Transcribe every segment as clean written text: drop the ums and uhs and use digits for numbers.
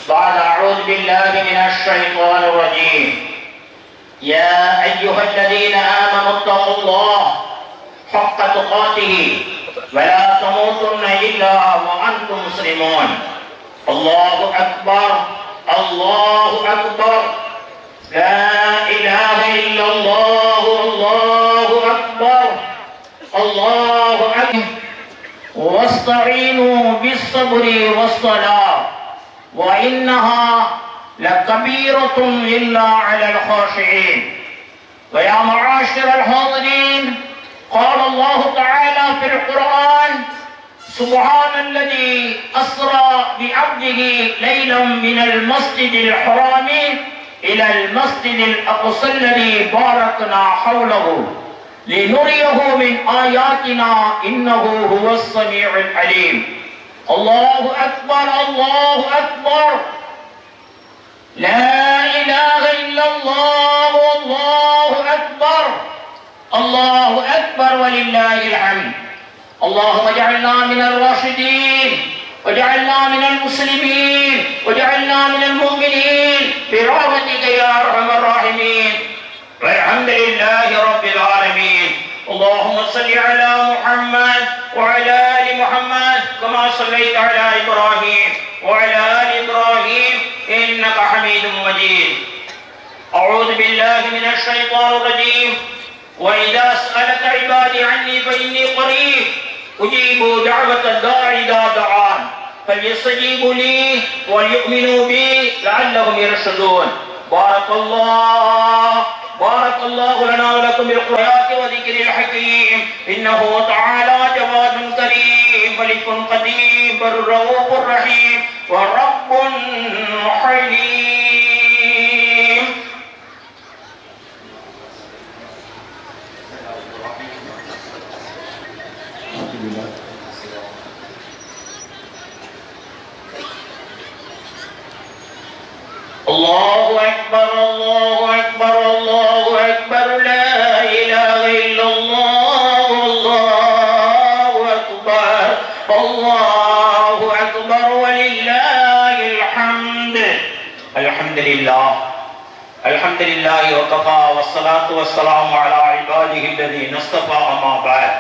بعد أعوذ بالله من الشيطان الرجيم. يا أيها الذين آمنوا اتقوا الله حق تقاته ولا تموتن إلا وأنتم مسلمون. الله أكبر الله أكبر لا إله إلا الله الله أكبر الله أكبر. واستعينوا بالصبر والصلاة وإنها لكبيرة إلا على الخاشعين. ويا معاشر الحاضرين، قال الله تعالى في القرآن: سبحان الذي أسرى بعبده ليلا من المسجد الحرام إلى المسجد الأقصى الذي باركنا حوله لنريه من آياتنا إنه هو السميع العليم. الله أكبر الله أكبر لا إله إلا الله والله أكبر الله أكبر ولله الحمد. اللهم اجعلنا من الراشدين واجعلنا من المسلمين واجعلنا من المؤمنين برحمتك يا أرحم الراحمين. والحمد لله رب العالمين. اللهم صل على محمد وعلى آل محمد كما صليت على إبراهيم وعلى آل إبراهيم إنك حميد مجيد. أعوذ بالله من الشيطان الرجيم. وإذا سألك عبادي عني فإني قريب أجيب دعوة الداعي إذا دعان فليستجيبوا لي وليؤمنوا بي لعلهم يرشدون. بارك الله لنا ولكم بالقرآن وذكر الحكيم. إنه تعالى جواد كريم ملك قديم بر رؤوف رحيم ورب حليم. الله أكبر الله أكبر الله أكبر لا إله إلا الله الله أكبر الله أكبر ولله الحمد. الحمد لله وكفى والصلاة والسلام على عباده الذين اصطفى أما بعد.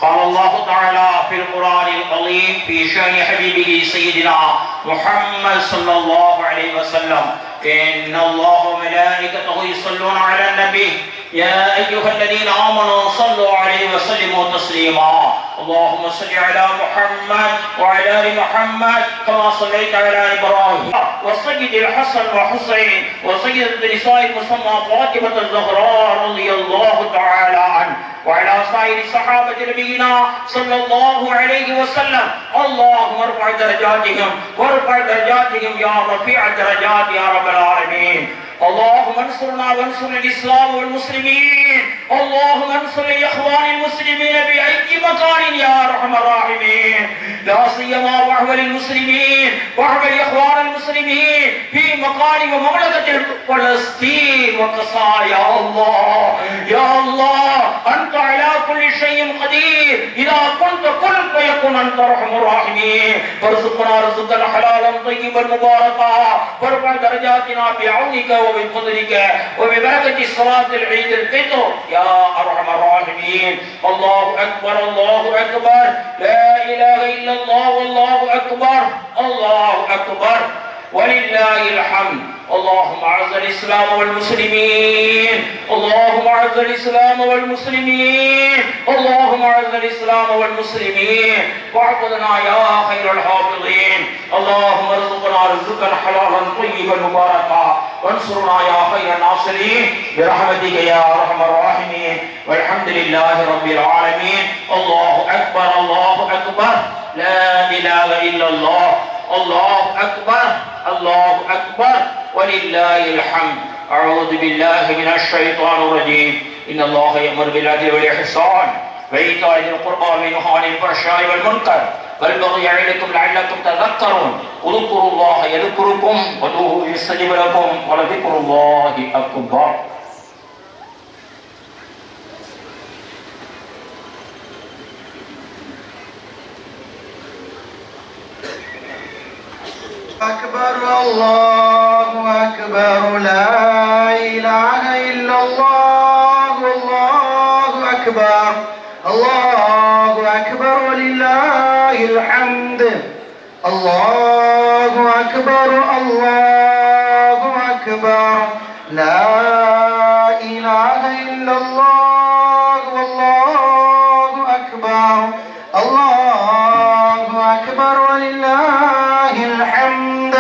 قال الله تعالى في القرآن العظيم في شأن حبيبه سيدنا محمد صلى الله عليه وسلم: إن الله وملائكته يصلون على النبي يا أيها الذين آمنوا صلوا عليه وسلموا تسليما. اللهم صل على محمد وعلى آل محمد كما صليت على إبراهيم وسيد الحسن وحسين وسيد نساء المسمى فاطمة الزهراء رضي الله تعالى عنه وعلى سائر صحابة نبينا صلى الله عليه وسلم. اللهم ارفع درجاتهم وارفع درجاتهم يا رفيع الدرجات يا رب العالمين. اللهم انصرنا وانصر الإسلام والمسلمين. اللهم انصر الإخوان المسلمين بأي مكان يا أرحم الراحمين، لا سيما وأحوال المسلمين وأحوال الإخوان المسلمين في مكان ومملكة فلسطين وقصار. يا الله أنت على كل شيء قدير. إذا كنت كن فيكون أنت أرحم الراحمين. فارزقنا رزقا حلالا طيبا مباركا وارفع درجاتنا بعونك وبفضلك وببركة صلاة العيد الفطر يا أرحم الراحمين. الله أكبر الله أكبر لا إله إلا الله والله أكبر الله أكبر ولله الحمد. اللهم أعز الإسلام والمسلمين اللهم أعز الإسلام والمسلمين اللهم أعز الإسلام والمسلمين واعبدنا يا خير الحافظين. اللهم ارزقنا رزقا حلالا طيبا مباركا وانصرنا يا خير الناصرين برحمتك يا أرحم الراحمين. والحمد لله رب العالمين. الله أكبر الله أكبر لا إله إلا الله الله أكبر الله أكبر ولله الحمد. أعوذ بالله من الشيطان الرجيم. إن الله يأمر بالعدل والإحسان وإيتاء ذي القربى وينهى عن الفحشاء والمنكر والبغي يعظكم لعلكم تذكرون. اذكروا الله يذكركم وادعوه يستجب لكم ولذكر الله أكبر. أكبر الله أكبر لا إله إلا الله الله أكبر الله أكبر ولله الحمد الله أكبر الله أكبر لا إله إلا الله والله أكبر الله أكبر ولله الحمد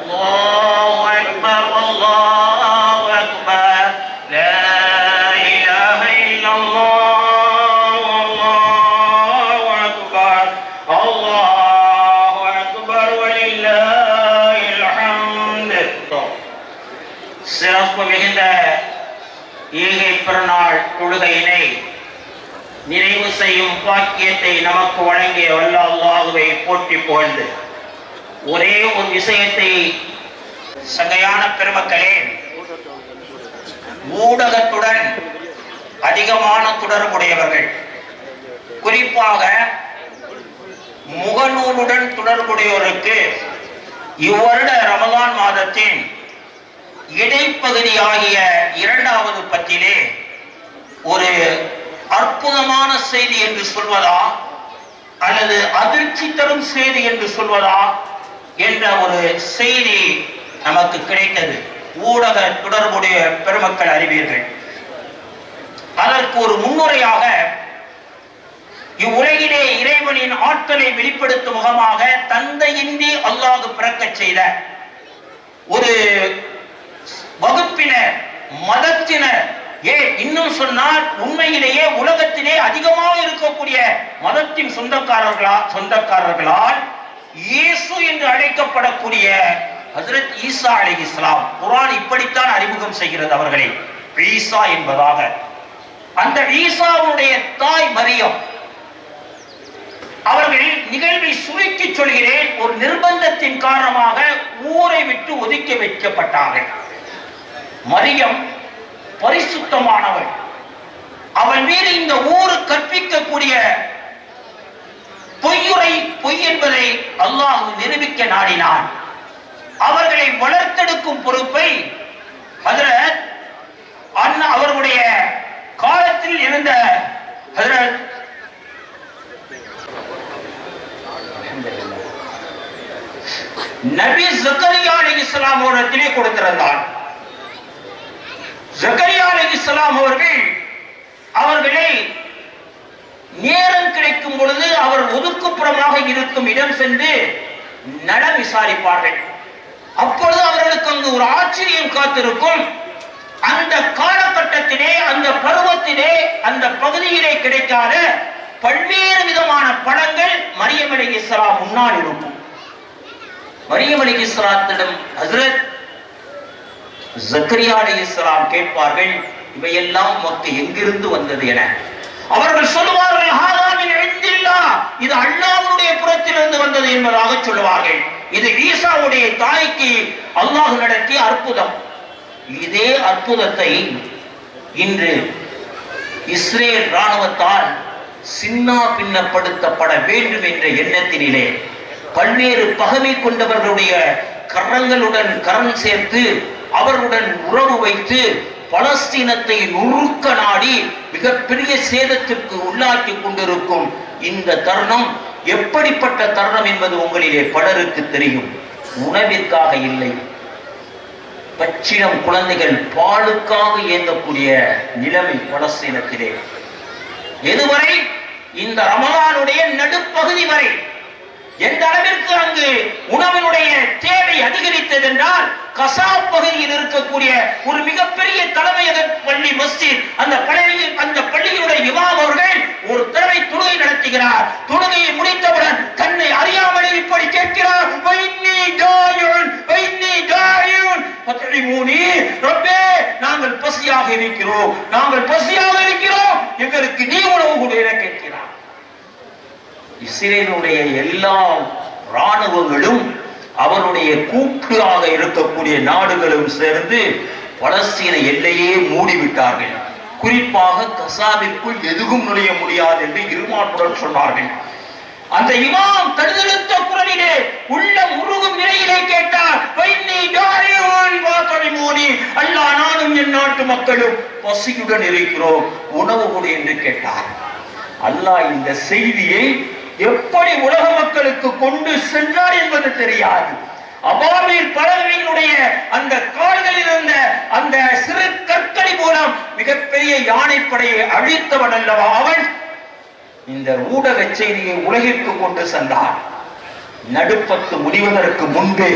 الله أكبر الله أكبر لا إله إلا الله الله أكبر الله أكبر ولله الحمد. சிறப்பு மிகுந்த ஈகை பெருநாள் தொழுகையினை நிறைவு செய்யும் பாக்கியத்தை நமக்கு வழங்கிய வல்ல அல்லாஹுவை போற்றி புகழ்ந்து ஒரே ஒரு விஷயத்தை சங்கையான பெருமக்களே, ஊடகத்துடன் அதிகமான தொடர்புடையவர்கள், குறிப்பாக முகநூலுடன் தொடர்புடையோருக்கு இவ்வருட ரமலான் மாதத்தின் இடைப்பகுதியாகிய இரண்டாவது பத்திலே ஒரு அற்புதமான செய்தி என்று சொல்வதா அல்லது அதிர்ச்சி தரும் செய்தி என்று சொல்வதா என்ற ஒரு செய்தி நமக்கு கிடைத்தது. ஊடக தொடர்புடைய பெருமக்கள் அறிவீர்கள். அதற்கு ஒரு முன்னுரையாக இவ்வுலகிலே இறைவனின் ஆற்றலை வெளிப்படுத்தும் முகமாக தந்தையின்றி அல்லாஹ் பிறக்கச் செய்த ஒரு வகுப்பினர், மதத்தினர், இன்னும் சொன்னால் உண்மையிலேயே உலகத்திலே அதிகமாக இருக்கக்கூடிய மதத்தின் சொந்தக்காரர்களால் இயேசு என்று அழைக்கப்படக்கூடிய ஹஜ்ரத் ஈசா அலைஹிஸ்ஸலாம், குர்ஆன் இப்படித்தான் அறிமுகம் செய்கிறது அவர்களை, ஈசா என்பதாக. அந்த ஈசாவுடைய தாய் மரியம் அவர்கள் நிகழ்வை சுருக்கி சொல்கிறேன், ஒரு நிர்பந்தத்தின் காரணமாக ஊரை விட்டு ஒதுக்கி வைக்கப்பட்டார்கள். மரியம் பரிசுத்தமானவள், அவள் மீது இந்த ஊரு கற்பிக்கக்கூடிய பொய் என்பதை அல்லாஹ் நிரூபிக்க நாடினான். அவர்களை வளர்த்தெடுக்கும் பொறுப்பை ஹஜ்ரத் அவர்களுடைய காலத்தில் இருந்த ஹஜ்ரத் நபி ஜக்கரியா அலைஹிஸ்ஸலாம் அவர்களிடத்திலே கொடுத்திருந்தார். ஜக்கரியா அலைஹிஸ்ஸலாம் அவர்களை நேரம் கிடைக்கும் பொழுது அவர் ஒதுக்குப்புறமாக இருக்கும் இடம் சென்று நலம் விசாரிப்பார்கள். அப்பொழுது அவர்களுக்கு அங்கு ஒரு ஆச்சரியம் காத்திருக்கும். அந்த காலகட்டத்திலே, அந்த பருவத்திலே, அந்த பகுதியிலே கிடைக்காத பல்வேறு விதமான பழங்கள் மரியம் அலைஹிஸ்ஸலாம் முன்னால் இருக்கும். மரியம் அலைஹிஸ்ஸலாத்திடம் ஹஜ்ரத் ஜக்கரியா அலைஹிஸ்ஸலாம் கேட்பார்கள், இவையெல்லாம் உமக்கு எங்கிருந்து வந்தது என. அவர்கள் சொல்லுவார்கள், ஹாதா மின் இன்தில்லாஹ், இது அல்லாஹ்வுடைய புறத்திலிருந்து வந்தது என்பதாக சொல்லுவார்கள். இது ஈசாவுடைய தாய்க்கு அல்லாஹ் நடத்திய அற்புதம். இதே அற்புதத்தை இன்று இஸ்ரேல் ராணுவத்தால் சின்னா பின்னப்படுத்தப்பட வேண்டும் என்ற எண்ணத்தினிலே பல்வேறு பகமை கொண்டவர்களுடைய கரங்களுடன் கரம் சேர்த்து அவர்களுடன் உறவு வைத்து பலஸ்தீனத்தை நுறுக்க நாடி மிகப்பெரிய சேதத்திற்கு உள்ளாக்கி கொண்டிருக்கும் இந்த தருணம் எப்படிப்பட்ட தருணம் என்பது உங்களிலே பலருக்கு தெரியும். உணவிற்காக இல்லை, பச்சிளம் குழந்தைகள் பாலுக்காக இயங்கக்கூடிய நிலைமை பலஸ்தீனத்திலே. எதுவரை? இந்த ரமலானுடைய நடுப்பகுதி வரை. எந்த அளவிற்கு அங்கு உணவினுடைய தேவை அதிகரித்தது என்றால், கசாப் பகுதியில் இருக்கக்கூடிய ஒரு மிகப்பெரிய தலைமையக பள்ளி மஸ்ஜித், அந்த பள்ளியினுடைய இமாம் அவர்கள் ஒரு தடவை தொழுகை நடத்துகிறார். தொழுகையை முடித்தவுடன் தன்னை அறியாமலே இப்படி கேட்கிறார், நாங்கள் பசியாக இருக்கிறோம், எங்களுக்கு நீ உணவு கூட என கேட்கிறார். இஸ்ரேலுடைய எல்லா ராணுவங்களும் அவருடைய கூட்டாக இருக்கக்கூடிய நாடுகளும் சேர்ந்து பலஸ்தீன எல்லையே மூடிவிட்டார்கள். குறிப்பாக கசாவிற்குள் எதுவும் நுழைய முடியாது என்று இருமாப்புடன் சொன்னார்கள். அந்த இமாம் தடுதெடுத்த குரலிலே உள்ள முருகும் நிலையிலே கேட்டார், அல்லாஹ் நானும் என் நாட்டு மக்களும் பசியுடன் இருக்கிறோம், உணவு கொடு என்று கேட்டார். அல்லாஹ் இந்த செய்தியை எப்படி உலக மக்களுக்கு கொண்டு சென்றார் என்பது தெரியாது. அபாபில் பறவைகளுடைய அந்த கால்களில் இருந்த அந்த சிறு கற்களை மூலம் மிகப்பெரிய யானைப்படையை அழித்தவன் அல்லவா அவன். இந்த ஊடக செய்தியை உலகிற்கு கொண்டு சென்றார். நடுப்பத்து முடிவதற்கு முன்பே,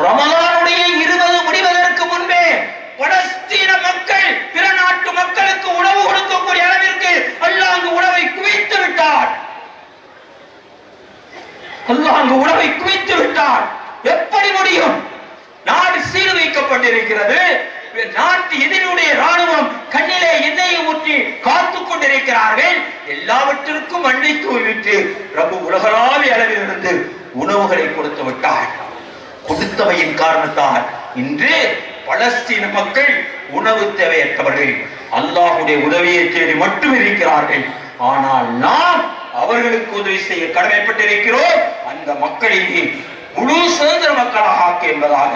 ரமலானுடைய 20 முடிவதற்கு முன்பே பலஸ்தீன மக்கள் பிற நாட்டு மக்களுக்கு உணவு கொடுக்கக்கூடிய அளவிற்கு அல்லாஹ் அங்கு உணவை குவித்து விட்டார். அல்லாஹ் அங்கு உணவை குவித்து விட்டார். எப்படி முடியும்? நாடு சீர் வைக்கப்பட்டிருக்கிறது. நாட்டு எதிரியுடைய ராணுவம் கண்ணிலே எண்ணெயை ஊற்றி காத்துக் கொண்டிருக்கிறார்கள். எல்லாவற்றிற்கும் அண்டை தூவிட்டு ரப்பு உலகளாவிய அளவிலிருந்து உணவுகளை கொடுத்து விட்டார். கொடுத்தவையின் காரணத்தால் இன்று பலஸ்தீன மக்கள் உணவு தேவையற்றவர்கள். அல்லாஹ்வுடைய உதவியை தேடி மட்டும் இருக்கிறார்கள். ஆனால் நாம் அவர்களுக்கு உதவி செய்ய கடமைப்பட்டிருக்கிறோம். அந்த மக்களிலே முழு சுதந்திர மக்களாக ஆக்க என்பதாக.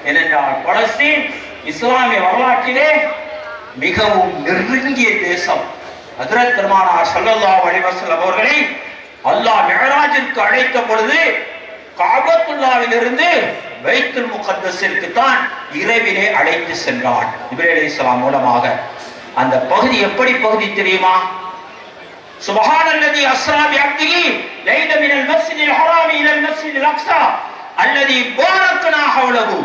ஏனென்றால் பலஸ்தீன் இஸ்லாமிய வரலாற்றிலே மிகவும் நெருங்கிய தேசம். ஹஜ்ரத் பெருமானார் ஸல்லல்லாஹு அலைஹி வஸல்லம் அவர்களை அல்லாஹ் மிஅராஜிற்கு அழைத்த பொழுது காபத்துல்லாவில் இருந்து பைத்துல் முகத்தஸிற்கு தான் இரவிலே அழைத்து சென்றார் ஜிப்ரீல் அலைஹிஸ்ஸலாம் மூலமாக. அந்த பகுதி எப்படி பகுதி தெரியுமா? சுப்ஹானல்லதி அஸ்ரா பிஅப்திஹி லைல மினல் மஸ்ஜிதில் ஹராமி இலல் மஸ்ஜிதில் அக்ஸா அல்லதி பாரக்னா ஹவ்லஹு.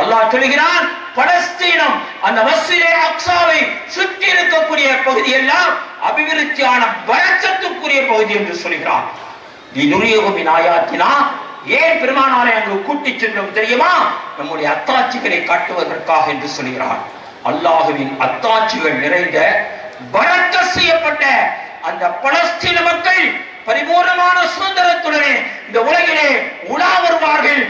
அல்லாஹ் சொல்கிறான், பலஸ்தீனம் அந்த மஸ்ஜிதே அக்ஸாவை சுற்றி இருக்கக்கூடிய பகுதி எல்லாம் அபிவிருத்தியான பரக்கத்துக்குரிய பகுதி என்று சொல்கிறான். தினுரியஹு மின் ஆயாத்தினா. ஏன் பெருமானாரை அங்கு கூட்டிச் சென்றோம் தெரியுமா? நம்முடைய அத்தாட்சிகளை காட்டுவதற்காக என்று சொல்கிறான். அல்லாஹுவின் அத்தாட்சிகள் நிறைந்த பரக்கத் செய்யப்பட்ட அந்த பலஸ்தீன மக்கள் பரிபூர்ணமான சுதந்திரத்துடனே இந்த உலகிலே உலா வருவார்கள்,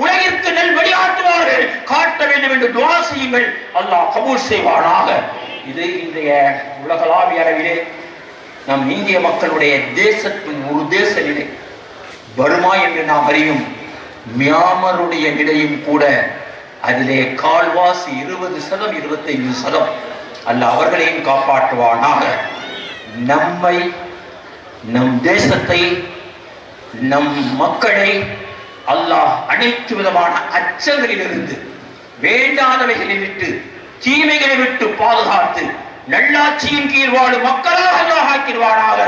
உலகிற்கு நெல் வெளியாட்டுவார்கள், காட்ட வேண்டும் என்று துஆ செய்யுங்கள். அல்லாஹ் கபூல் செய்வானாக. இது இன்றைய உலகளாவிய அளவிலே நம் இந்திய மக்களுடைய தேசத்தின் ஒரு தேச நிலை. பர்மா என்று நாம் அறியும் மியான்மருடைய நிலையும் கூட அதிலே கால்வாசி 20% 25%. அல்லாஹ் அவர்களையும் காப்பாற்றுவானாக. நம்மை, நம் தேசத்தை, நம் மக்களை அல்லாஹ் அனைத்து விதமான அச்சங்களிலிருந்து, வேண்டாதவைகளை விட்டு, தீமைகளை விட்டு பாதுகாத்து நல்லாட்சியின் கீழ் வாழும் மக்களாக அல்லாஹ் ஆக்கிடுவானாக.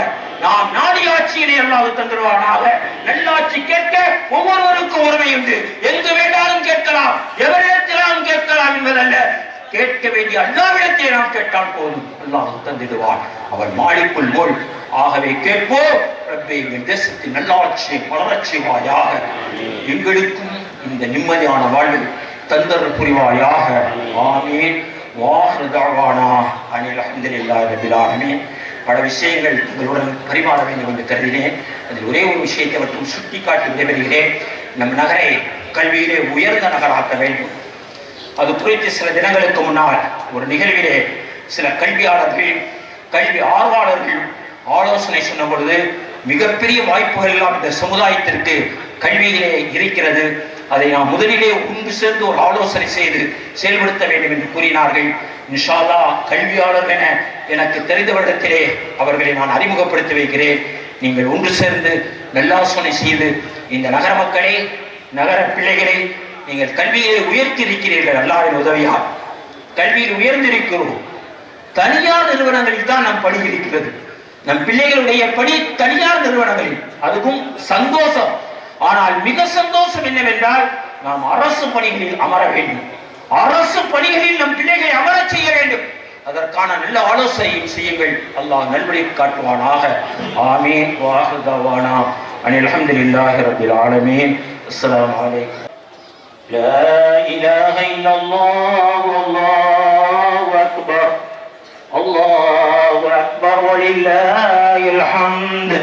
நாம் நாடியாட்சியினை அல்லாஹ் தந்துடுவானாக. நல்லாட்சி கேட்க ஒவ்வொருவருக்கும் உரிமை உண்டு. எங்கு வேண்டாலும் கேட்கலாம், எவரிடத்திலும் கேட்கலாம் என்பதல்ல. கேட்க வேண்டிய அல்லாஹ்விடத்தை நாம் கேட்டால் போதும், அல்லாஹ் தந்திடுவான். அவன் மாலிக்குல் முல்க். ஆகவே கேட்போம், ரப்பே எங்கள் தேசத்தின் நல்லாட்சியை வளரச் செய்வாயாக. எங்களுக்கும் இந்த நிம்மதியான வாழ்வு தந்தர் புரிவாயாக. ஆமீன். வாஹிரு தஅவானா அனில் ஹம்துலில்லாஹி ரப்பில் ஆலமீன். பல விஷயங்கள் உங்களுடன் பரிமாற வேண்டும் என்று கருதினேன். அதில் ஒரே ஒரு விஷயத்தை மட்டும் சுட்டிக்காட்டி விடைபெறுகிறேன். நம் நகரை கல்வியிலே உயர்ந்த நகராக்க வேண்டும். அது குறித்து சில தினங்களுக்கு முன்னால் ஒரு நிகழ்விலே சில கல்வியாளர்கள், கல்வி ஆர்வலர்கள் ஆலோசனை சொன்ன பொழுது, மிகப்பெரிய வாய்ப்புகள் எல்லாம் இந்த சமுதாயத்திற்கு கல்வியிலே இருக்கிறது. அதை நாம் முதலிலே ஒன்று சேர்ந்து ஒரு ஆலோசனை செய்து செயல்படுத்த வேண்டும் என்று கூறினார்கள். இன்ஷா அல்லாஹ் கல்வியாளர் என எனக்கு தெரிந்தவரிடத்திலே அவர்களை நான் அறிமுகப்படுத்தி வைக்கிறேன். நீங்கள் ஒன்று சேர்ந்து நல்லாலோசனை செய்து இந்த நகர மக்களை, நகர பிள்ளைகளை நீங்கள் கல்வியை உயர்த்தி இருக்கிறீர்கள். அல்லாஹ்வின் உதவியால் கல்வியில் உயர்ந்திருக்கிறோம். தனியார் நிறுவனங்களில் தான் நம் பணி இருக்கிறது. நம் பிள்ளைகளுடைய பணி தனியார் நிறுவனங்களில், அதுவும் சந்தோஷம். ஆனால் மிக சந்தோஷம் என்னவென்றால், நாம் அரசு பணிகளில் அமர வேண்டும். அரசு பணிகளில் நம் பிள்ளைகளை அமர செய்ய வேண்டும். அதற்கான நல்ல ஆலோசனையும் செய்யுங்கள். அல்லாஹ் நல்வழி காட்டுவானாக. ஆமீன். வாஹிரு தஅவானா அனில் ஹம்துலில்லாஹி ரப்பில் ஆலமீன். அஸ்ஸலாமு அலைக்கும். லா இலாஹ இல்லல்லாஹ் வல்லாஹு அக்பர். அல்லாஹு அக்பர் வலில்லாஹில் ஹம்த்.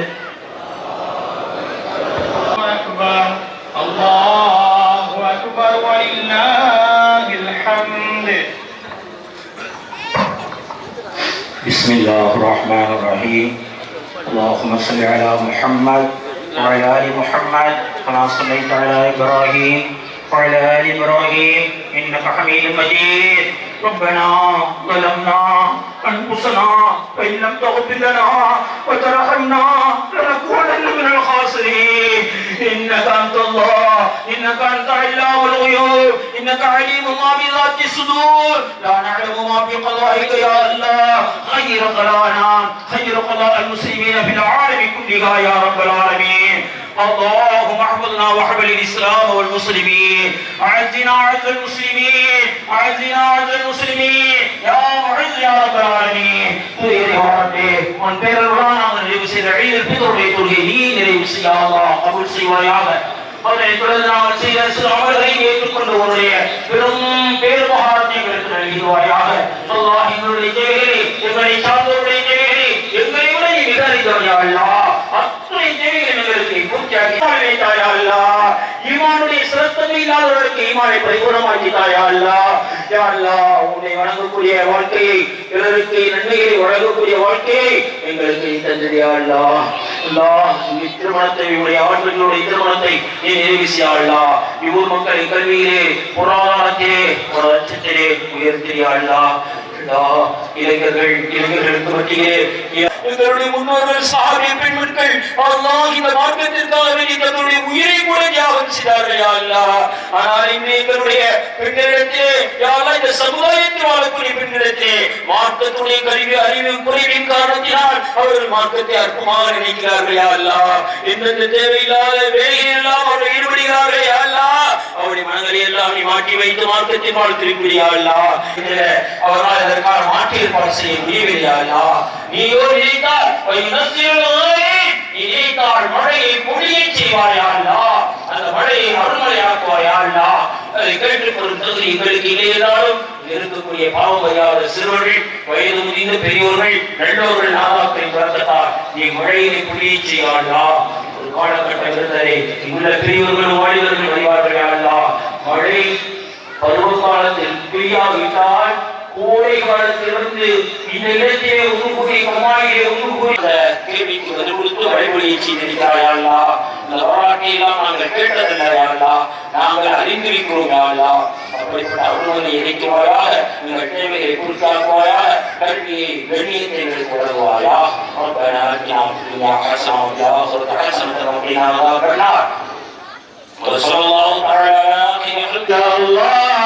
الله أكبر ولله الحمد. بسم الله الرحمن الرحيم. اللهم صل على محمد وعلى آل محمد كما صليت على إبراهيم وعلى آل إبراهيم إنك حميد مجيد. ربنا ظلمنا أنفسنا وإن لم تغفر لنا وترحمنا لنكونن من الخاسرين. إنك أنت الله، إنك أنت علام الغيوب، إنك عليم ما بذات الصدور. لا نعلم ما في قضائك يا الله. خير قضاءنا خير قضاء المسلمين في العالم كلها يا رب العالمين. اللهم احفظنا واحفظ الاسلام والمسلمين. اعزنا اعز المسلمين، اعزنا اعز المسلمين يا معز يا رب العالمين. يا ربي உன் பேரருளால் நாங்கள் நிறைவு செய்த ஈத் பித்ருடைய தொழுகை நீ நிறைவு செய்ய அல்லாஹ் கபூல் செய்வாயாக. அவரை தொடர்ந்து நாங்கள் செய்த சில அமல்களை ஏற்றுக்கொண்டு உன்னுடைய பெரும் பேருபகாரத்தை எங்களுக்கு நல்கிடுவாயாக. அல்லாஹ் எங்களுடைய தேவைகளை, எங்களை சார்ந்தவருடைய தேவைகளை எங்களை விட நீ மிக அறிந்தவர் யா அல்லாஹ். அத்தனை தேவைகளை எங்களுக்கு பூர்த்தியாக்கி தாயா அல்லாஹ். ஈமானுடைய சிரத்தன்மை இல்லாதவர்களுக்கு ஈமானை பரிபூர்ணமாக்கி தாயா அல்லாஹ். யா அல்லாஹ் உன்னை வணங்கக்கூடிய வாழ்க்கையை, பிறருக்கு நன்மைகளை வழங்கக்கூடிய வாழ்க்கையை எங்களுக்கு தந்திரியா அல்லாஹ். அல்லாஹ் இந்த திருமணத்தை, உடைய ஆண்களுடைய திருமணத்தை நீ நிறைவு செய்யா அல்லாஹ். இவ்வூர் மக்களை கல்வியிலே, பொருளாதாரத்திலே, ஒரு லட்சத்திலே உயர்த்தியா அல்லாஹ். இளைஞர்களுக்கு மத்தியிலே எங்களுடைய முன்னோர்கள் சஹாபிய பெண்மக்கள் அல்லாஹ் இந்த மார்க்கத்திற்காக வேண்டி தங்களுடைய உயிரை கூட தியாகம் செய்தார்கள் யா அல்லாஹ். ஆனால் இன்று எங்களுடைய பெண்களிடத்திலே யா அல்லாஹ் இந்த சமுதாயத்தில் வாழக்கூடிய பெண்களிடத்திலே மார்க்கத்துடைய கல்வி அறிவு குறைவின் காரணத்தினால் அவர்கள் மார்க்கத்தை அற்பமாக நினைக்கிறார்கள் யா அல்லாஹ். எந்தெந்த தேவையில்லாத வேலைகள் எல்லாம் அவர்கள் ஈடுபடுகிறார்கள் யா அல்லாஹ். அவருடைய மனங்களை எல்லாம் நீ மாற்றி வைத்து மார்க்கத்தின் வாழ் திருப்பியா அல்லாஹ். அவரால் அதற்கான மாற்றி ஏற்பாடு செய்ய முடியவில்லை யா அல்லாஹ். நீயோ நினைத்தால் நினைத்தால் மழையை பொழியை செய்வாயா அல்லாஹ். அந்த மழையை அருள்மழையாக்குவாயா அல்லாஹ். அதை கேட்டுக்கொள்ளும் தகுதி எங்களுக்கு இல்லை என்றாலும் இருக்கக்கூடிய பாவம் அறியாத சிறுவர்கள், வயது முதிர்ந்த பெரியோர்கள், நல்லோர்கள் நாதாக்களின் பிறக்கத்தால் நீ மழையை பொழியை செய்யா அல்லாஹ். ஒரு காலகட்டம் இருந்ததே, இங்குள்ள பெரியோர்களும் வாலிபர்கள் அறிவார்கள் யா அல்லாஹ். மழை பருவ காலத்தில் பெய்யாவிட்டால் கோடை காலத்திலிருந்து இந்த இடத்திலே உருகுடி கம்மாயிலே உருகுடி கேள்விக்கு பதில் கொடுத்து வழிமொழியை செய்திருக்கிறாயா அல்லாஹ். இந்த வரலாற்றை எல்லாம் நாங்கள் கேட்டதில்லையா அல்லாஹ், நாங்கள் அறிந்திருக்கிறோம் யா அல்லாஹ். அப்படிப்பட்ட அருள்களை இணைக்குவாயாக, எங்கள் தேவைகளை பூர்த்தியாக்குவாயாக, கல்வியை கண்ணியத்தை எங்களுக்கு வழங்குவாயா. ربنا آتنا في الدنيا حسنة وفي الآخرة حسنة وقنا عذاب النار. وصلى الله تعالى على خير خلق الله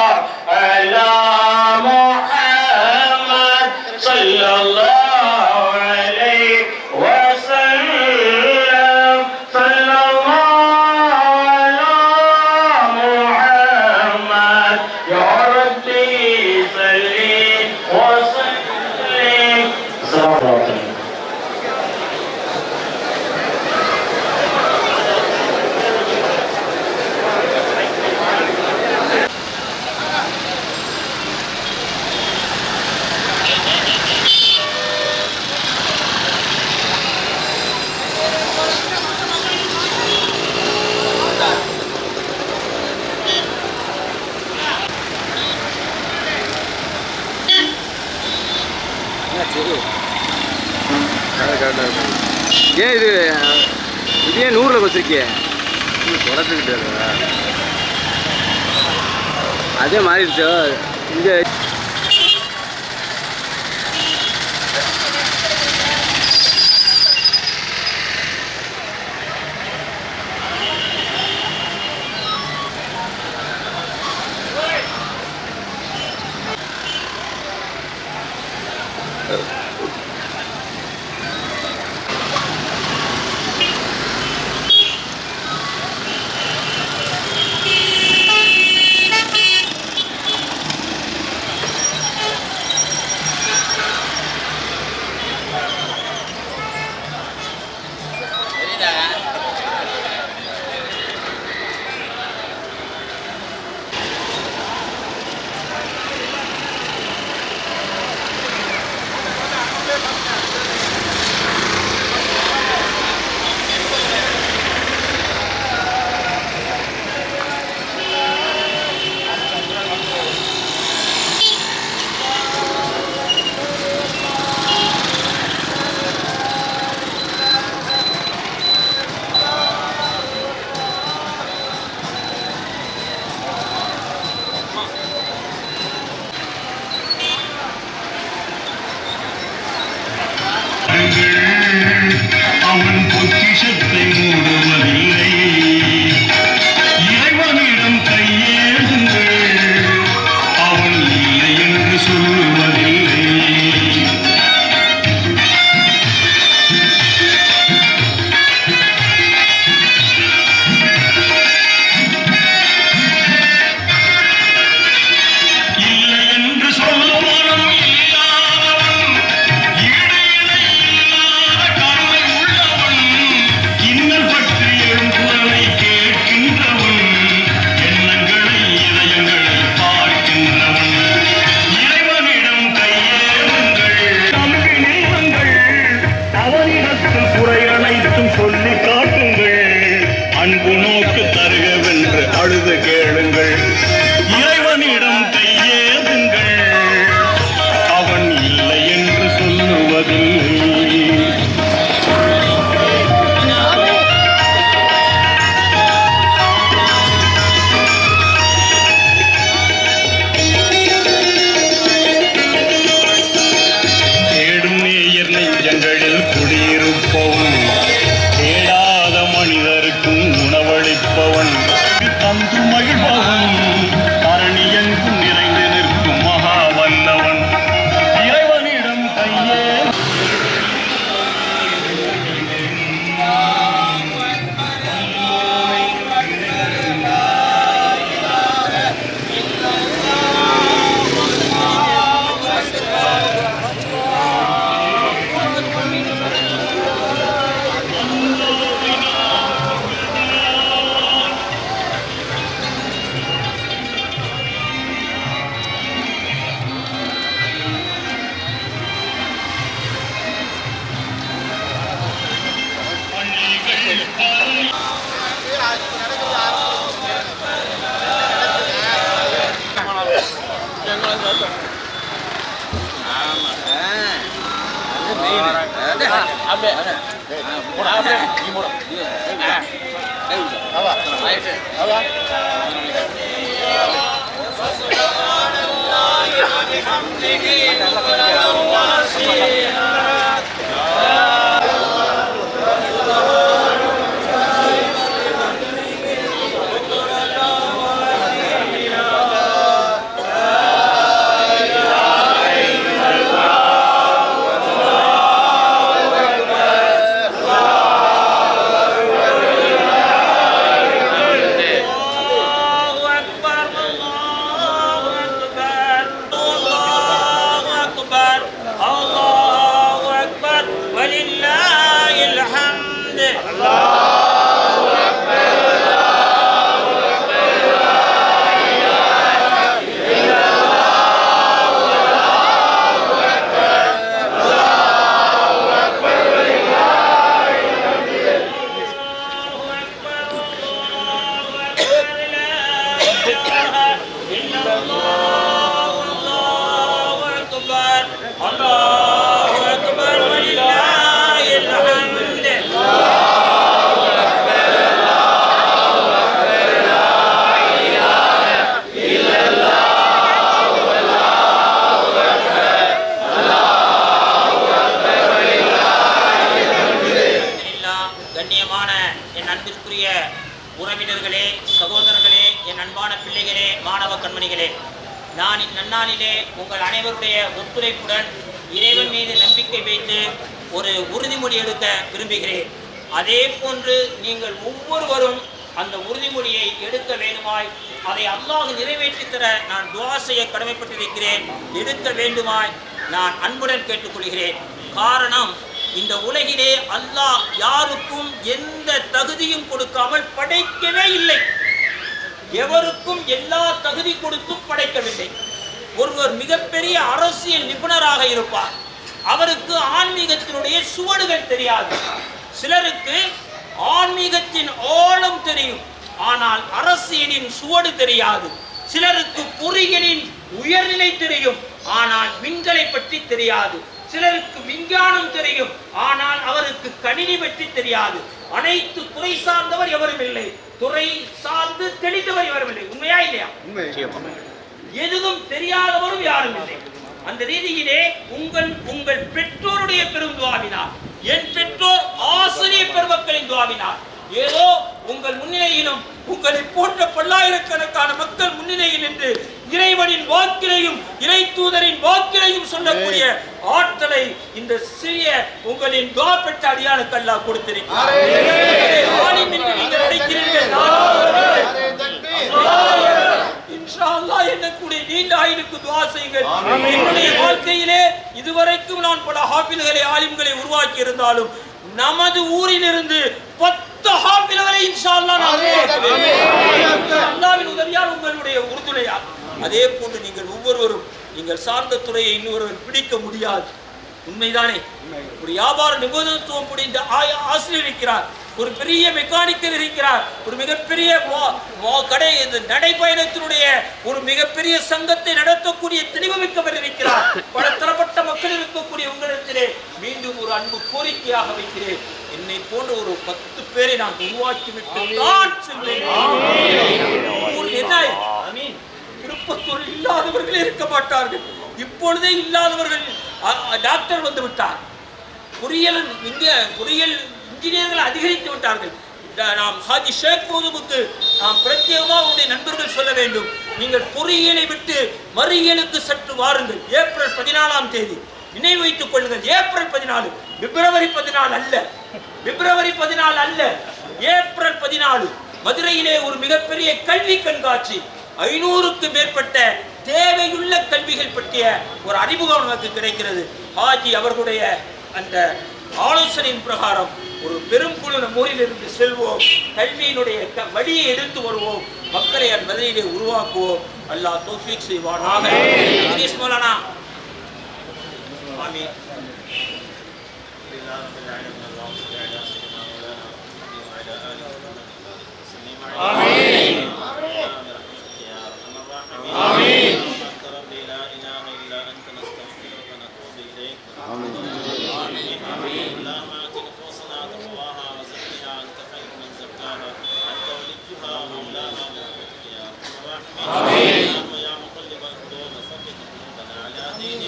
على محمد صلى الله عليه وسلم. صلى الله على محمد يا ربي صل وسلم. السلام عليكم. ஏன் இது ஏன் 100ல் வச்சிருக்கிய குறைச்சிக்கிட்டு அதே மாறிடுச்சோ இது. உறவினர்களே, சகோதரர்களே, என் அன்பான பிள்ளைகளே, மாணவ கண்மணிகளே, நான் இந்நன்னாளிலே உங்கள் அனைவருடைய ஒத்துழைப்புடன் இறைவன் மீது நம்பிக்கை வைத்து ஒரு உறுதிமொழி எடுக்க விரும்புகிறேன். அதே போன்று நீங்கள் ஒவ்வொருவரும் அந்த உறுதிமொழியை எடுக்க வேண்டுமாய், அதை அல்லாஹ் நிறைவேற்றி தர நான் துஆ செய்ய கடமைப்பட்டிருக்கிறேன். எடுக்க வேண்டுமாய் நான் அன்புடன் கேட்டுக்கொள்கிறேன். காரணம், இந்த உலகிலே அல்லாஹ் யாருக்கும் எந்த தகுதியும் கொடுக்காமல் படைக்கவே இல்லை. எவருக்கும் எல்லா தகுதி கொடுத்தும் படைக்கவில்லை. ஒருவர் மிகப்பெரிய அரசியல் நிபுணராக இருப்பார், அவருக்கு ஆன்மீகத்தினுடைய சுவடுகள் தெரியாது. சிலருக்கு ஆன்மீகத்தின் ஆழம் தெரியும், ஆனால் அரசியலின் சுவடு தெரியாது. சிலருக்கு பொறியியலின் உயர்நிலை தெரியும், ஆனால் விண்களை பற்றி தெரியாது. சிலருக்கு விஞ்ஞானம் தெரியும், ஆனால் அவருக்கு கணினி பற்றி தெரியாது. அனைத்து துறை சார்ந்தவர் எவரும் இல்லை, துறை சார்ந்து தெளிந்தவர் எவரும் இல்லை. உண்மையா இல்லையா? எதுவும் தெரியாதவரும் யாரும் இல்லை. அந்த ரீதியிலே உங்கள் பெற்றோருடைய பெரும் துஆவினார், என் பெற்றோர் ஆசிரியர் பெருமக்களின் துஆவினார், ஏதோ உங்கள் முன்னிலையிலும் உங்களை போன்ற பல்லாயிரக்கணக்கான மக்கள் முன்னிலையில் என்று இறைவனின் வாக்கிலையும் இறை தூதரின் வாக்கிலையும் சொல்லக்கூடிய ஆற்றலை இந்த சிறிய உங்களின் துஆ பெற்ற அடியானுக்கு அல்லாஹ் கொடுத்திருக்கிறார். இன்ஷா அல்லாஹ் என்னுடைய நீண்ட ஆயுளுக்கு துஆ செய்யுங்கள். என்னுடைய வாழ்க்கையிலே இதுவரைக்கும் நான் பல ஹாஃபில்களை, ஆலிம்களை உருவாக்கி இருந்தாலும் நமது ஊரிலிருந்து 10 ஹாஃபில்களை இன்ஷா அல்லாஹ் நான் உருவாக்குவேன். அல்லாஹ்வின் உதவியால், உங்களுடைய உறுதுணையால். அதே போன்று நீங்கள் ஒவ்வொருவரும் நீங்கள் சார்ந்த துறையை இன்னொருவர் பிடிக்க முடியாது. உண்மைதானே? ஒரு வியாபார நிபுணத்துவம் புரிந்த ஆசிரியர் இருக்கிறார், ஒரு பெரிய மெக்கானிக்கல் இருக்கிறார், ஒரு மிகப்பெரிய கடை நடைபயணத்தினுடைய ஒரு மிகப்பெரிய சங்கத்தை நடத்தக்கூடிய தெளிவுமிக்கவர் இருக்கிறார். பல தரப்பட்ட மக்கள் இருக்கக்கூடிய உங்களிடத்திலே மீண்டும் ஒரு அன்பு கோரிக்கையாக வைக்கிறேன். என்னை போன்ற ஒரு 10 பேரை நான் உருவாக்கிவிட்டு தான் செல்வேன். திருப்பத்தூரில் இல்லாதவர்களே இருக்க மாட்டார்கள். இப்பொழுதே இல்லாதவர்கள் டாக்டர் வந்து விட்டார், பொறியியல் இன்ஜினியர்கள் அதிகரித்து விட்டார்கள். நாம் ஹாஜி ஷேக் மௌதுமுக்கு நாம் பிரத்யேகமாக உங்களுடைய நண்பர்கள் சொல்ல வேண்டும், நீங்கள் பொறியியலை விட்டு மறியியலுக்கு சற்று வாருங்கள். ஏப்ரல் 14ஆம் தேதி நினைவு வைத்துக் கொள்ளுங்கள். ஏப்ரல் 14, பிப்ரவரி 14 அல்ல, பிப்ரவரி 14 அல்ல, ஏப்ரல் 14 மதுரையிலே ஒரு மிகப்பெரிய கல்வி கண்காட்சி. 500க்கு மேற்பட்ட தேவையுள்ள கல்விகள் பற்றிய ஒரு அறிமுகம் நமக்கு கிடைக்கிறது. ஹாஜி அவர்களுடைய அந்த ஆலோசனையின் பிரகாரம் ஒரு பெரும் குழு நம் ஊரிலிருந்து செல்வோம், கல்வியினுடைய வழியை எடுத்து வருவோம், மக்களை அந்த மதுரையிலே உருவாக்குவோம். அல்லாஹ் தௌஃபீக் செய்வானாக. ஆமீன். ஆமீன். الراحمين اللهم يا مقلب القلوب ثبت قلوبنا على دينك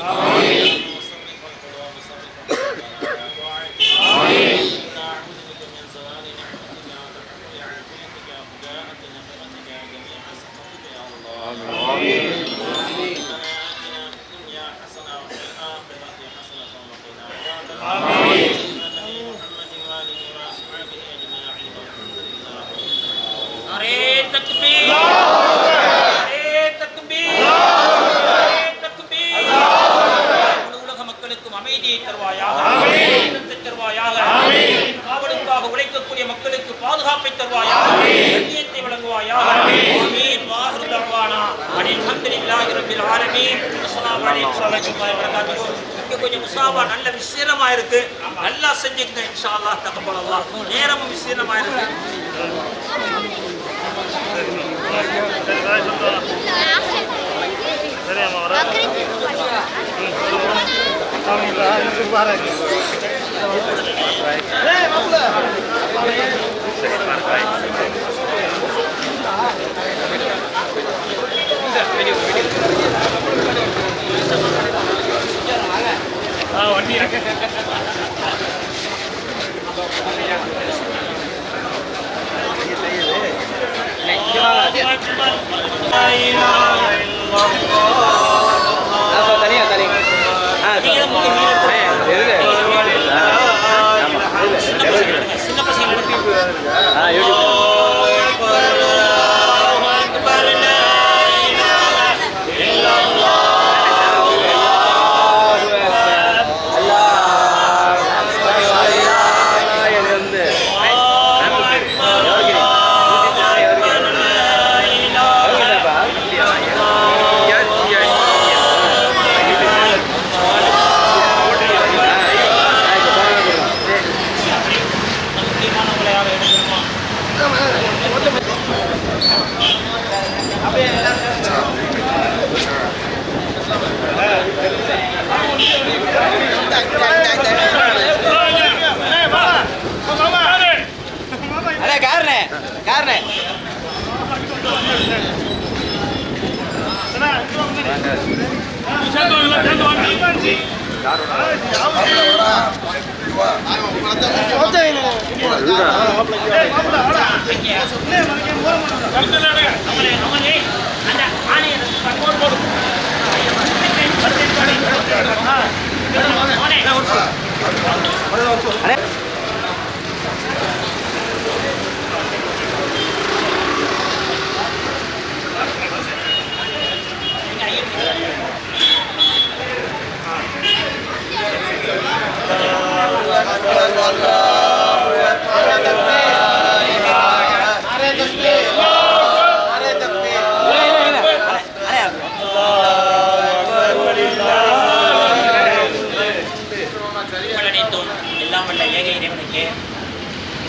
وصرف القلوب صرف قلوبنا على طاعتك إنا أعوذ بك من زوال نعمتك وتحول عافيتك وفجاءة نقمتك جميع سخطك يا الله آمين ربنا آتنا في الدنيا حسنة وفي الآخرة حسنة وقنا عذاب النار آمين محمد وآله وأصحابه أجمعين والحمد لله رب العالمين. نعرة تكبير அமைதியை தருவாயாக, தருவாயாக, காவலுக்காக உழைக்கக்கூடிய மக்களுக்கு பாதுகாப்பை தருவாயாக, கண்ணியத்தை வழங்குவாயாக. ஆமீன். வாஹிரு தஅவானா அல்ஹம்துலில்லாஹி ரப்பில் ஆலமீன். அஸ்ஸலாமு அலைக்கும் வரஹ்மத்துல்லாஹி வபரகாத்துஹு. இங்க கொஞ்சம் முசாபா நல்ல விசேஷமா இருக்கு, நல்லா செஞ்சுங்க இன்ஷா அல்லாஹ் தகப்பல் அல்லாஹ். நேரமும் விசேஷமா இருக்கு. வண்டி இருக்கு. சின்ன பசங்க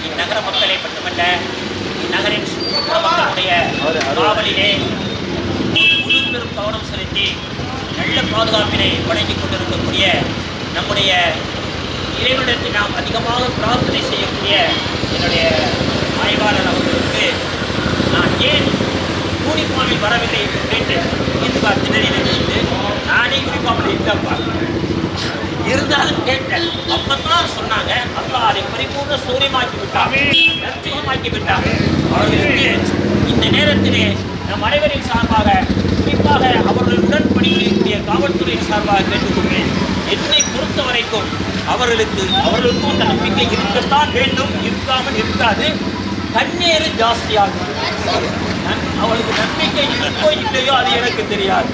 இந்நகர மக்களை மட்டுமல்ல, இந்நகரின் மக்களுடைய காவலிலே முழு பெரும் கவனம் செலுத்தி நல்ல பாதுகாப்பினை வழங்கிக் கொண்டிருக்கக்கூடிய நம்முடைய இறைவனிடத்தில் நாம் அதிகமாக பிரார்த்தனை செய்யக்கூடிய என்னுடைய ஆய்வாளர் அவர்களுக்கு நான் ஏன் யூனிஃபார்மில் வரவில்லை என்று கேட்டு இந்துக்கா திணறிலிருந்து நானே யூனிஃபார்மில் இல்லப்பா இருந்தாலும் கேட்டேன். அப்பதான் சொன்னாங்க, அல்லாஹ் அதை பரிபூர்ண சூரியமாக்கி விட்டார், நிச்சயமாக்கி விட்டார். அவர்களுக்கு இந்த நேரத்திலே நம் அனைவரின் சார்பாக, குறிப்பாக அவர்களுடன் பணிபுரியக்கூடிய காவல்துறையின் சார்பாக கேட்டுக்கொள்கிறேன். என்னை பொறுத்த வரைக்கும் அவர்களுக்கும் அந்த நம்பிக்கை இருக்கத்தான் வேண்டும், இருக்காமல் இருக்காது. கண்ணீர் ஜாஸ்தியாகும். அவளுக்கு நம்பிக்கை இருக்கோ இல்லையோ அது எனக்கு தெரியாது.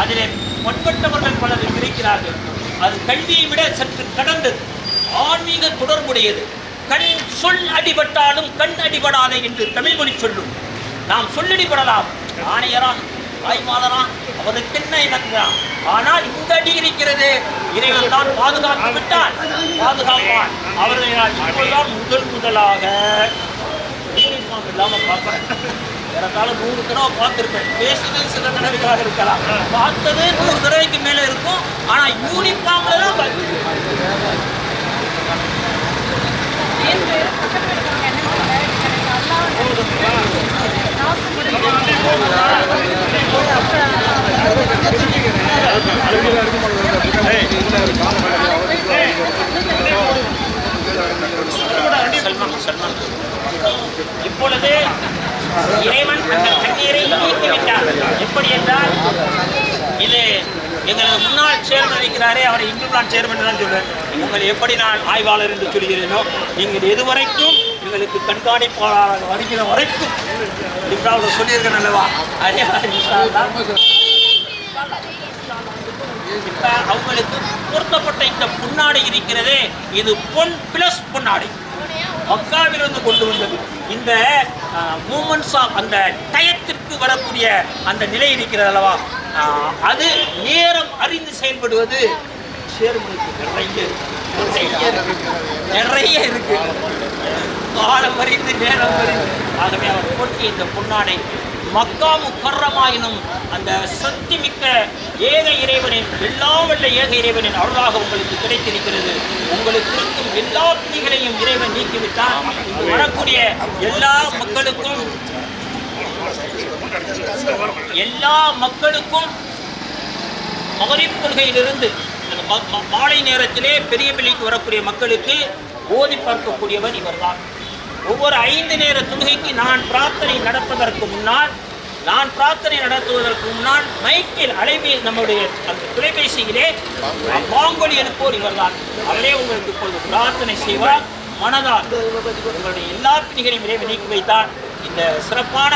அதிலே முற்பட்டவர்கள் பலர் இருக்கிறார்கள். அது கல்வியை விட சற்று கடந்தது, ஆன்மீக தொடர்புடையது. கண் சொல் அடிபட்டாலும் கண் அடிபடாதே என்று தமிழ் மொழி சொல்லும். நாம் சொல்லடிபடலாம், ஆணையரான் தாய்மாதரான் அவருக்கு என்ன இணங்குகிறான். ஆனால் இந்த அடி இருக்கிறது, இறைவன் தான் பாதுகாத்து விட்டான், பாதுகாப்பான். அவர்களை நான் இப்போதுதான் முதலாக யூனிஃபார்ம் இல்லாமல் பார்க்கிறேன். ஏறத்தாழ 100 தடவை பார்த்துருப்பேன். பேசுதல் சில தடவைகளாக இருக்கலாம், பார்த்தது 100 தடவைக்கு மேலே இருக்கும். ஆனால் யூனிஃபார்ம்ல தான் பார்த்து இப்பொழுது இறைவன் அந்த தண்ணீரை நீக்கிவிட்டார். எப்படி என்றால், இது எங்களது முன்னாள் சேர்மன் இருக்கிறாரே, அவரை இன்றும் நான் சேர்மன் தான் சொல்வேன். உங்களை எப்படி நான் ஆய்வாளர் என்று சொல்கிறேனோ, நீங்கள் எதுவரைக்கும் எங்களுக்கு கண்காணிப்பாளராக வருகிற வரைக்கும் இப்படி சொல்லியிருக்கேன் அல்லவா? அதே இப்ப அவங்களுக்கு பொருத்தப்பட்ட இந்த பொன்னாடை இருக்கிறதே, இது பொன் பிளஸ் பொன்னாடை, மக்காவிலிருந்து கொண்டு வந்தது. இந்த மூமெண்ட்ஸ் ஆஃப் அந்த டயத்திற்கு வரக்கூடிய அந்த நிலை இருக்கிறது அல்லவா, அது நேரம் அறிந்து செயல்படுவது சேர்மனுக்கு நிறைய இருக்கு. காலம் அறிந்து நேரம் அறிந்து. ஆகவே அவர் போட்டிய இந்த பொன்னாடை மக்கா முக்கர்ரமாயினும் அந்த சக்தி மிக்க ஏக இறைவனின், எல்லாம் வல்ல ஏக இறைவனின் அருளாக உங்களுக்கு கிடைத்திருக்கிறது. உங்களுக்கு இருக்கும் எல்லா பிணிகளையும் இறைவன் நீக்கிவிட்டால் இங்கு வரக்கூடிய எல்லா மக்களுக்கும் மகரிப் கொள்கையிலிருந்து மாலை நேரத்திலே பெரிய பிள்ளைக்கு வரக்கூடிய மக்களுக்கு ஓதி பார்க்கக்கூடியவர் இவர்தான். ஒவ்வொரு 5 நேர தொழுகைக்கு நான் பிரார்த்தனை நடத்துவதற்கு முன்னால் மைக்கில் நம்முடைய அந்த தொலைபேசியிலே வாங்கொலி எழுப்போர் இவர்தான். அவரே உங்களுக்கு இப்பொழுது பிரார்த்தனை செய்வார். மனதால் உங்களுடைய எல்லா பிணிகளையும் இறைவன் நீக்கி வைத்தார். இந்த சிறப்பான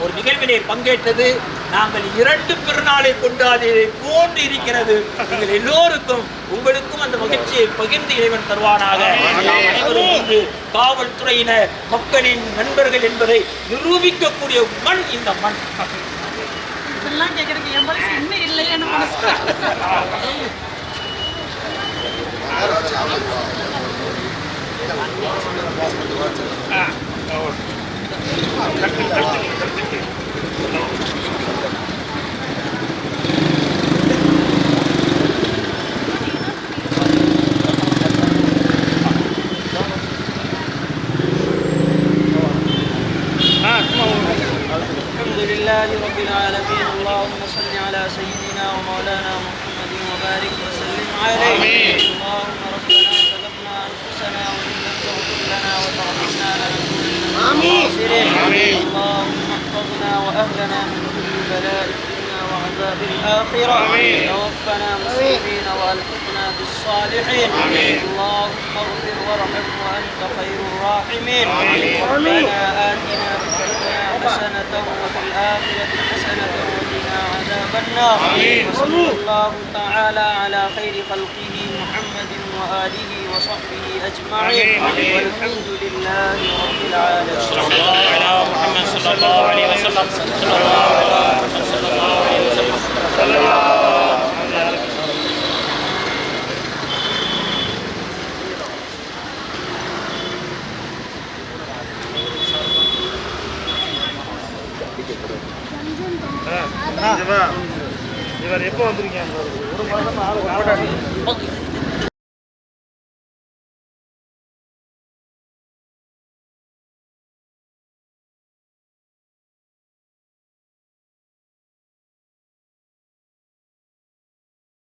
ஒரு நிகழ்விலே பங்கேற்றது நாங்கள் 2 பெருநாளை கொண்டாடியதை போன்று இருக்கிறது. நீங்கள் எல்லோருக்கும் உங்களுக்கும் அந்த மகிழ்ச்சியை பகிர்ந்து இறைவன் தருவானாக. நாம் அனைவரும் இன்று காவல்துறையினர் மக்களின் நண்பர்கள் என்பதை நிரூபிக்கக்கூடிய மண் இந்த மண். இதெல்லாம் கேட்கறதுக்கு என் மனசு இன்னும் இல்லைன்னு لله رب العالمين. اللهم صل على سيدنا ومولانا محمد وبارك وسلم عليه. اللهم ربنا ظلمنا انفسنا وان لم تغفر لنا وترحمنا لنكونن من الخاسرين. اللهم احفظنا واهلنا من كل بلاء الدنيا وعذاب الاخره. توفنا مسلمين والحقنا بالصالحين. اللهم اغفر وارحم وانت خير الراحمين. ربنا آتنا في الدنيا حسنة وفي الآخرة حسنة وقنا عذاب النار. وصلى الله تعالى على خير خلقه محمد وآله وصحبه أجمعين. والحمد لله رب العالمين. صلى الله على محمد صلى الله عليه وسلم. صلى الله على محمد صلى الله عليه وسلم. صلى الله இவர் எப்போ வந்திருக்கீங்க? ஒரு மாதம் 4 காவடாடி